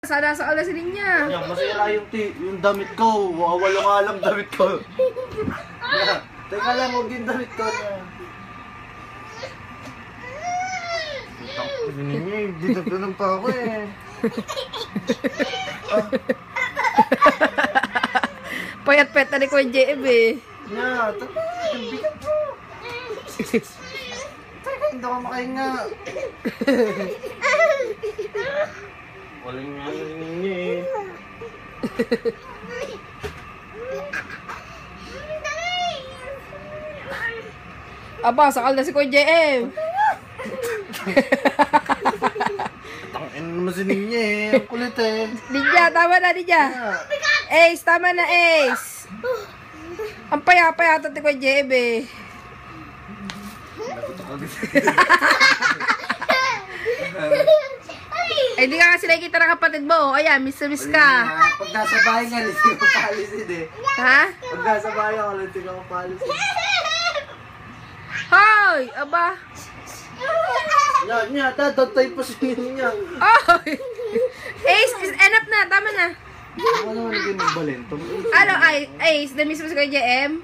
Sana sa alasin niya. Yan, masira yung damit ko. Wawalo nga lang damit ko. Teka lang, huwag yung damit ko na. Dinagdanan pa ako eh. Payat-payat na ni Kuya JM eh. Na, yung bigat mo. Teka, hindi ako makahinga. Walang nga niya eh. Aba, sakal na si Kuya JM. Tangin naman si Ninya eh. Ang kulit eh. Ninja, tama na, Ninja. Ace, tama na, Ace. Ang paya-payatan ni Kuya JM eh. Ay, di ka kasi nakikita ng kapatid mo. Ayan, miss ka. Pag nasa bahay nga, hindi ko palisin eh. Ha? Pag nasa bahay ako, hindi ko palisin. Hoy! Aba! Yan, tatay pa si Ninya. Oy! Ace, enough na. Tama na. Ano naman naging magbalento? Ano, Ace, na-miss mo si Kuya JM?